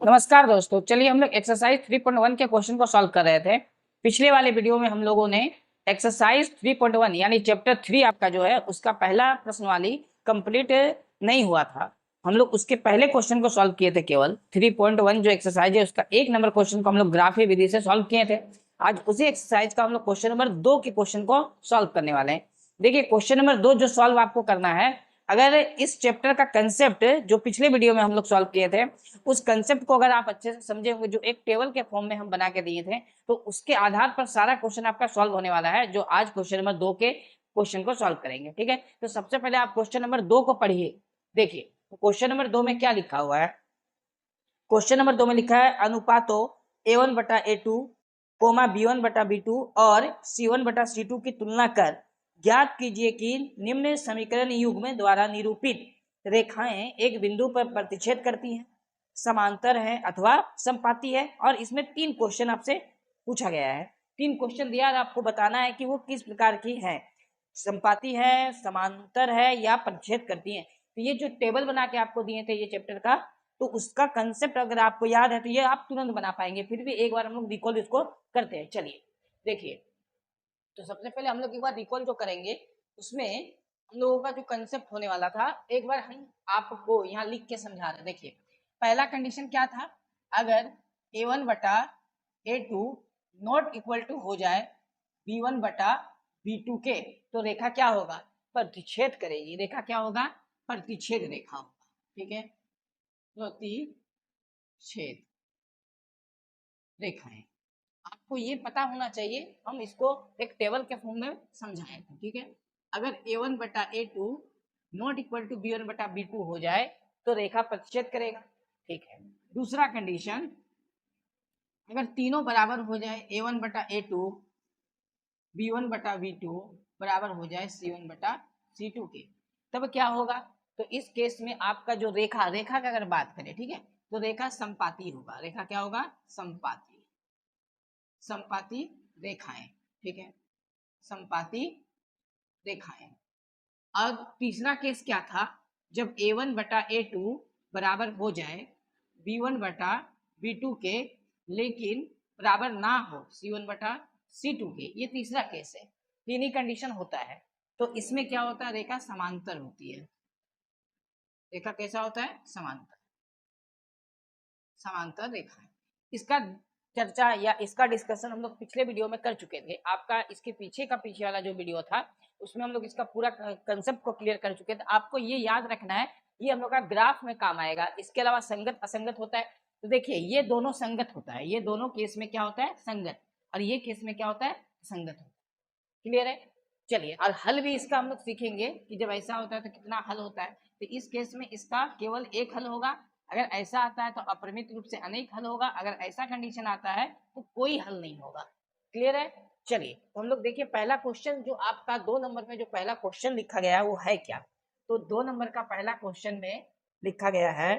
नमस्कार दोस्तों, चलिए हम लोग एक्सरसाइज 3.1 के क्वेश्चन को सॉल्व कर रहे थे। पिछले वाले वीडियो में हम लोगों ने एक्सरसाइज 3.1 यानी चैप्टर 3 आपका जो है उसका पहला प्रश्न वाली कंप्लीट नहीं हुआ था। हम लोग उसके पहले क्वेश्चन को सॉल्व किए थे। केवल 3.1 जो एक्सरसाइज है उसका 1 नंबर क्वेश्चन को हम लोग ग्राफी विधि से सॉल्व किए थे। आज उसी एक्सरसाइज का हम लोग क्वेश्चन नंबर 2 के क्वेश्चन को सॉल्व करने वाले हैं। देखिए, क्वेश्चन नंबर 2 जो सॉल्व आपको करना है, अगर इस चैप्टर का कंसेप्ट जो पिछले वीडियो में हम लोग सॉल्व किए थे उस कंसेप्ट को अगर आप अच्छे से समझे होंगे, जो एक टेबल के फॉर्म में हम बना के दिए थे, तो उसके आधार पर सारा क्वेश्चन आपका सॉल्व होने वाला है, जो आज क्वेश्चन नंबर 2 के क्वेश्चन को सॉल्व करेंगे। ठीक है, तो सबसे पहले आप क्वेश्चन नंबर 2 को पढ़िए। देखिए, क्वेश्चन नंबर 2 में क्या लिखा हुआ है। क्वेश्चन नंबर 2 में लिखा है अनुपातों A1/A2, B1/B2 और C1/C2 की तुलना कर ज्ञात कीजिए कि निम्न समीकरण युग्म द्वारा निरूपित रेखाएं एक बिंदु पर प्रतिच्छेद करती हैं, समांतर है अथवा समपाती है। और इसमें 3 क्वेश्चन आपसे पूछा गया है। 3 क्वेश्चन दिया और आपको बताना है कि वो किस प्रकार की है, समपाती है, समांतर है या प्रतिच्छेद करती है। तो ये जो टेबल बना के आपको दिए थे ये चैप्टर का, तो उसका कंसेप्ट अगर आपको याद है तो ये आप तुरंत बना पाएंगे। फिर भी एक बार हम लोग रिकॉल इसको करते हैं। चलिए देखिए, तो सबसे पहले हम लोग एक बार रिकॉल जो करेंगे उसमें हम लोगों का जो कंसेप्ट होने वाला था, एक बार हम आपको यहाँ लिख के समझा रहे हैं। देखिए, पहला कंडीशन क्या था, अगर A1/A2 नॉट इक्वल टू हो जाए B1/B2 के, तो रेखा क्या होगा, प्रतिच्छेद करेगी। रेखा क्या होगा, प्रतिच्छेद रेखा होगा। ठीक है, प्रतिच्छेद रेखाएं आपको ये पता होना चाहिए। हम इसको एक टेबल के फॉर्म में समझाए थे। ठीक है, अगर A1/A2 not equal to B1/B2 हो जाए तो रेखा प्रतिच्छेद करेगा। ठीक है, दूसरा कंडीशन, अगर तीनों बराबर हो जाए A1/A2, B1/B2 बराबर हो जाए C1/C2 के, तब क्या होगा। तो इस केस में आपका जो रेखा रेखा का अगर बात करें, ठीक है, तो रेखा समपाती होगा। रेखा क्या होगा, समपाती, समपाती रेखाएं। ठीक है, समपाती रेखाएं। अब तीसरा केस क्या था, जब A1/A2 बराबर हो जाए B1/B2 के, लेकिन बराबर ना हो C1/C2 के। ये तीसरा केस है। तीन ही कंडीशन होता है। तो इसमें क्या होता है, रेखा समांतर होती है। रेखा कैसा होता है, समांतर, समांतर रेखा है। इसका चर्चा या इसका डिस्कशन हम लोग पिछले वीडियो में कर चुके थे। आपका इसके पीछे वाला जो वीडियो था उसमें हम लोग इसका पूरा कंसेप्ट को क्लियर कर चुके थे। आपको ये याद रखना है, ये हम लोग का ग्राफ में काम आएगा। इसके अलावा संगत असंगत होता है। तो देखिए, ये दोनों संगत होता है, ये दोनों केस में क्या होता है, संगत, और ये केस में क्या होता है, संगत होता है। क्लियर है। चलिए, और हल भी इसका हम लोग सीखेंगे कि जब ऐसा होता है तो कितना हल होता है। तो इस केस में इसका केवल एक हल होगा। अगर ऐसा आता है तो अपरिमित रूप से अनेक हल होगा। अगर ऐसा कंडीशन आता है तो कोई हल नहीं होगा। क्लियर है। चलिए, तो हम लोग देखिए, पहला क्वेश्चन जो आपका 2 नंबर में जो पहला क्वेश्चन लिखा गया है वो है क्या। तो 2 नंबर का पहला क्वेश्चन में लिखा गया है,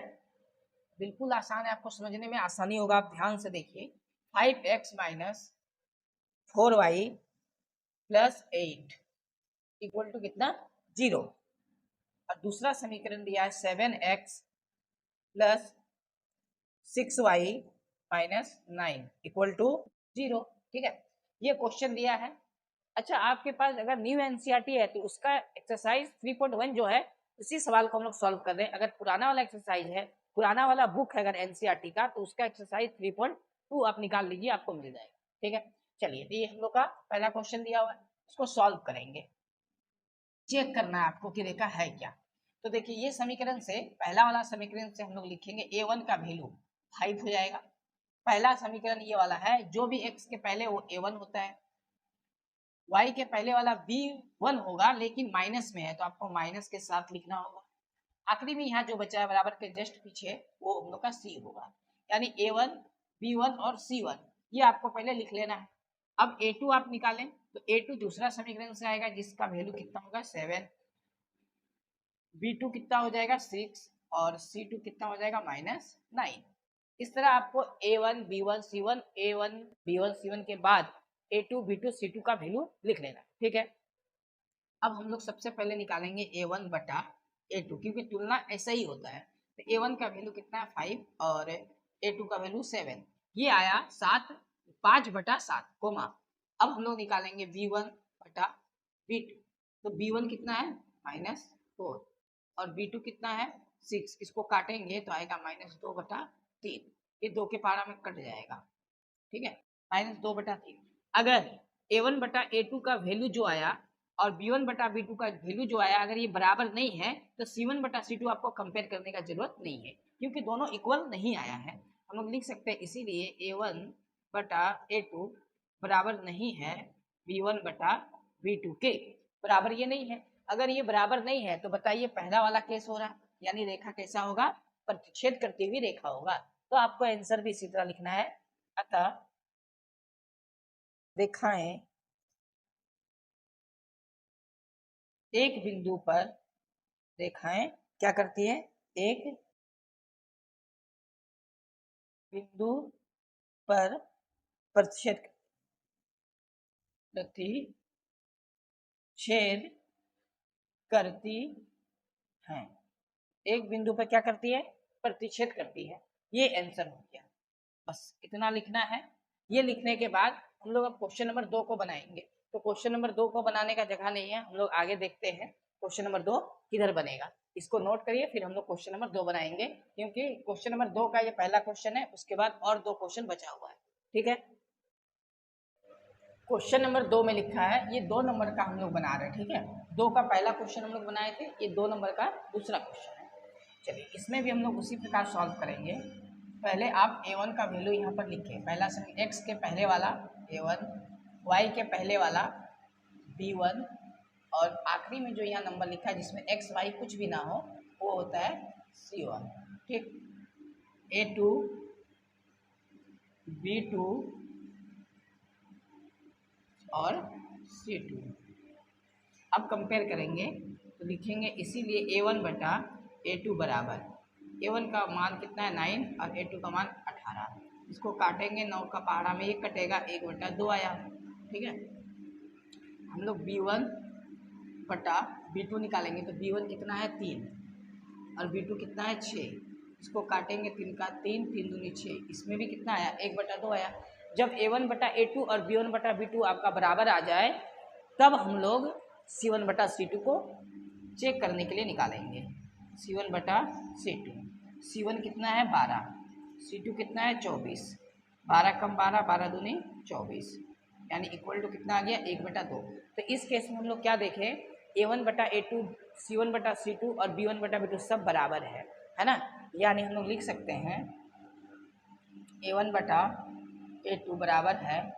बिल्कुल आसान है, आपको समझने में आसानी होगा। आप ध्यान से देखिए, 5x minus 4y plus 8 equal to कितना, 0। और दूसरा समीकरण दिया है 7x plus 6y minus 9 equal to 0। ठीक है, ये क्वेश्चन दिया है। अच्छा, आपके पास अगर न्यू एनसीईआरटी है तो उसका एक्सरसाइज 3.1 जो है उसी सवाल को हम लोग सॉल्व कर रहे हैं। अगर पुराना वाला एक्सरसाइज है, पुराना वाला बुक है अगर एनसीईआरटी का, तो उसका एक्सरसाइज 3.2 आप निकाल लीजिए, आपको मिल जाएगा। ठीक है, चलिए, तो ये हम लोग का पहला क्वेश्चन दिया हुआ है, उसको सॉल्व करेंगे। चेक करना है आपको कि रेखा है क्या। तो देखिए, ये समीकरण से, पहला वाला समीकरण से हम लोग लिखेंगे A1 का वैल्यू 5 हो जाएगा। पहला समीकरण ये वाला है, जो भी x के पहले वो A1 होता है, y के पहले वाला B1 होगा लेकिन माइनस में है तो आपको माइनस के साथ लिखना होगा। आखिरी में यहाँ जो बचा है बराबर के जस्ट पीछे, वो हम लोग का C होगा। यानी A1, B1 और C1 ये आपको पहले लिख लेना है। अब A2 आप निकालें तो A2 दूसरा समीकरण से आएगा जिसका वैल्यू कितना होगा, 7। B2 कितना हो जाएगा, 6, और C2 कितना हो जाएगा, -9। इस तरह आपको A1 B1 C1, A1 B1 C1 के बाद A2 B2 C2 का वैल्यू लिख लेना। ठीक है, अब हम लोग सबसे पहले निकालेंगे A1/A2, क्योंकि तुलना ऐसा ही होता है। तो A1 का वैल्यू कितना है, 5, और A2 का वैल्यू 7, ये आया 5/7 कोमा। अब हम लोग निकालेंगे B1/B2। तो B1 कितना है -4 और B2 कितना है 6। इसको काटेंगे तो आएगा -2/3। ये 2 के पारा में कट जाएगा, ठीक है, -2/3। अगर A1/A2 का वैल्यू जो आया और B1/B2 का वैल्यू जो आया, अगर ये बराबर नहीं है तो C1/C2 आपको कंपेयर करने का जरूरत नहीं है, क्योंकि दोनों इक्वल नहीं आया है। हम लोग लिख सकते हैं इसीलिए A1/A2 बराबर नहीं है B1/B2 के, बराबर ये नहीं है। अगर ये बराबर नहीं है तो बताइए पहला वाला केस हो रहा, यानी रेखा कैसा होगा, प्रतिच्छेद करती हुई रेखा होगा। तो आपको आंसर भी इसी तरह लिखना है। अतः रेखाएं एक बिंदु पर, रेखाएं क्या करती है, एक बिंदु पर प्रतिच्छेद करती हैं। एक बिंदु पर क्या करती है, प्रतिच्छेद करती है। ये आंसर हो गया, बस इतना लिखना है। ये लिखने के बाद हम लोग अब क्वेश्चन नंबर 2 को बनाएंगे। तो क्वेश्चन नंबर 2 को बनाने का जगह नहीं है, हम लोग आगे देखते हैं क्वेश्चन नंबर 2 किधर बनेगा। इसको नोट करिए, फिर हम लोग क्वेश्चन नंबर 2 बनाएंगे, क्योंकि क्वेश्चन नंबर 2 का ये पहला क्वेश्चन है, उसके बाद और 2 क्वेश्चन बचा हुआ है, ठीक है। क्वेश्चन नंबर 2 में लिखा है, ये 2 नंबर का हम लोग बना रहे हैं, ठीक है। 2 का पहला क्वेश्चन हम लोग बनाए थे, ये 2 नंबर का दूसरा क्वेश्चन है। चलिए इसमें भी हम लोग उसी प्रकार सॉल्व करेंगे। पहले आप A1 का वैल्यू यहाँ पर लिखें, पहला समीकरण x के पहले वाला A1, y के पहले वाला B1 और आखिरी में जो यहाँ नंबर लिखा है जिसमें x y कुछ भी ना हो वो होता है C1, ठीक। A2 B2 और C2। अब कंपेयर करेंगे तो लिखेंगे इसीलिए A1/A2 बराबर, A1 का मान कितना है 9 और A2 का मान 18। इसको काटेंगे 9 का पहाड़ा में ये कटेगा 1/2 आया, ठीक है। हम लोग B1/B2 निकालेंगे तो B1 कितना है 3 और B2 कितना है 6। इसको काटेंगे 3 का 3, 3 दूनी 6, इसमें भी कितना आया 1/2 आया। जब A1/A2 और B1/B2 आपका बराबर आ जाए तब हम लोग C1/C2 को चेक करने के लिए निकालेंगे। C1/C2, C1 कितना है 12, C2 कितना है 24, 12 कम 12, 12 दूनी 24, यानी इक्वल टू कितना आ गया 1/2। तो इस केस में हम लोग क्या देखें, A1/A2, C1/C2 और B1/B2 सब बराबर है ना। यानी हम लोग लिख सकते हैं A1/A2 बराबर है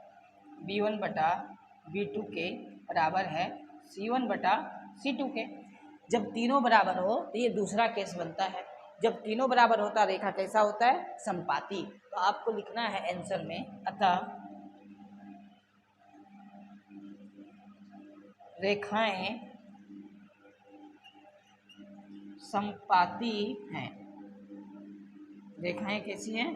B1/B2 के बराबर है C1/C2 के। जब तीनों बराबर हो तो ये दूसरा केस बनता है। जब तीनों बराबर होता रेखा कैसा होता है, समपाती। तो आपको लिखना है आंसर में, अतः रेखाएं समपाती हैं। रेखाएं कैसी हैं,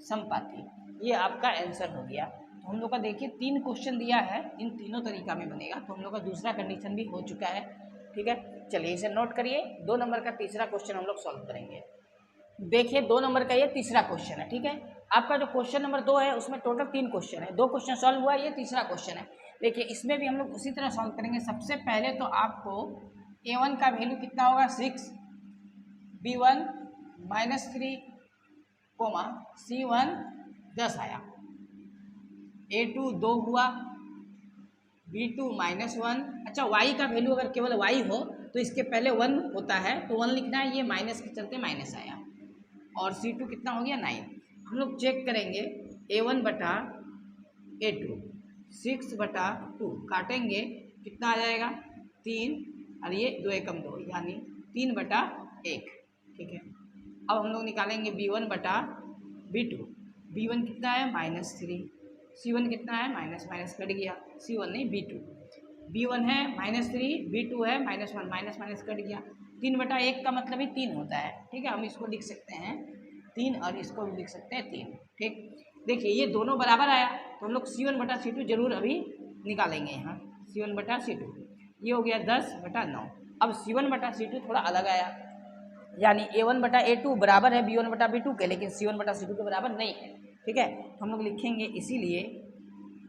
समपाती। ये आपका आंसर हो गया। तो हम लोग का देखिए 3 क्वेश्चन दिया है, इन तीनों तरीका में बनेगा। तो हम लोग का दूसरा कंडीशन भी हो चुका है, ठीक है। चलिए इसे नोट करिए। 2 नंबर का तीसरा क्वेश्चन हम लोग सॉल्व करेंगे। देखिए 2 नंबर का ये तीसरा क्वेश्चन है, ठीक है। आपका जो क्वेश्चन नंबर 2 है उसमें टोटल 3 क्वेश्चन है, 2 क्वेश्चन सॉल्व हुआ, ये तीसरा क्वेश्चन है। देखिए इसमें भी हम लोग उसी तरह सॉल्व करेंगे। सबसे पहले तो आपको A1 का वैल्यू कितना होगा 6, B1 -3, C1 10 आया, A2 2 हुआ, B2 -1। अच्छा y का वैल्यू अगर केवल y हो तो इसके पहले 1 होता है तो 1 लिखना है, ये माइनस के चलते माइनस आया। और C2 कितना हो गया 9। हम लोग चेक करेंगे A1/A2 6/2 काटेंगे कितना आ जाएगा 3 और ये 2 एकम 2 यानी 3/1, ठीक है। अब हम लोग निकालेंगे B1/B2। B1 कितना है -3, C1 कितना है माइनस माइनस कट गया, C1 नहीं B2। B1 है -3, B2 है -1, माइनस माइनस कट गया। 3/1 का मतलब ही 3 होता है, ठीक है। हम इसको लिख सकते हैं 3 और इसको भी लिख सकते हैं 3, ठीक। देखिए ये दोनों बराबर आया तो हम लोग C1/C2 जरूर अभी निकालेंगे यहाँ। C1/C2 ये हो गया 10/9। अब C1/C2 थोड़ा अलग आया, यानी A1/A2 बराबर है B1/B2 के, लेकिन C1/C2 के बराबर नहीं है। ठीक है, तो हम लोग लिखेंगे इसीलिए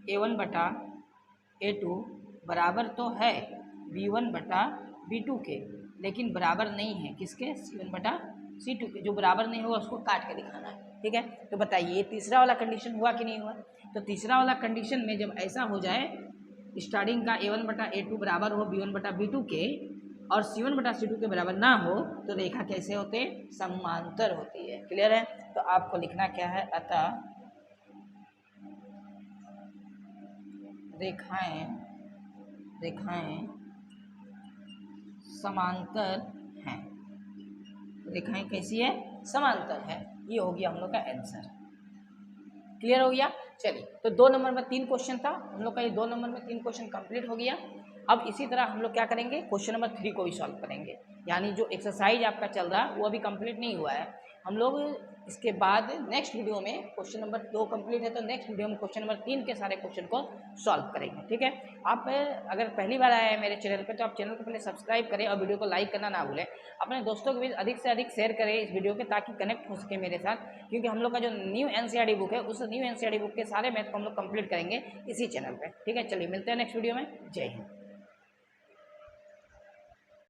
A1/A2 बराबर तो है B1/B2 के, लेकिन बराबर नहीं है किसके, C1/C2 के। जो बराबर नहीं होगा उसको काट के दिखाना है। ठीक है, तो बताइए तीसरा वाला कंडीशन हुआ कि नहीं हुआ। तो तीसरा वाला कंडीशन में जब ऐसा हो जाए, स्टार्टिंग का A1/A2 बराबर हो B1/B2 के और C1/C2 के बराबर ना हो, तो रेखा कैसे होते, समांतर होती है। क्लियर है, तो आपको लिखना क्या है, अतः रेखाएं समांतर हैं। रेखाएं कैसी है, समांतर है। ये हो गया हम लोग का आंसर। क्लियर हो गया। चलिए, तो 2 नंबर में 3 क्वेश्चन था हम लोग का, ये 2 नंबर में 3 क्वेश्चन कंप्लीट हो गया। अब इसी तरह हम लोग क्या करेंगे, क्वेश्चन नंबर 3 को भी सॉल्व करेंगे। यानी जो एक्सरसाइज आपका चल रहा है वो अभी कंप्लीट नहीं हुआ है। हम लोग इसके बाद नेक्स्ट वीडियो में क्वेश्चन नंबर 2 कंप्लीट है, तो नेक्स्ट वीडियो में क्वेश्चन नंबर 3 के सारे क्वेश्चन को सॉल्व करेंगे। ठीक है, आप अगर पहली बार आए हैं मेरे चैनल पर, तो आप चैनल को पहले सब्सक्राइब करें और वीडियो को लाइक करना ना भूलें। अपने दोस्तों के बीच अधिक से अधिक शेयर करें इस वीडियो के, ताकि कनेक्ट हो सके मेरे साथ, क्योंकि हम लोग का जो न्यू एनसीईआरटी बुक है, उस न्यू एनसीईआरटी बुक के सारे मैथ को हम लोग कंप्लीट करेंगे इसी चैनल पे। ठीक है, चलिए मिलते हैं नेक्स्ट वीडियो में। जय हिंद।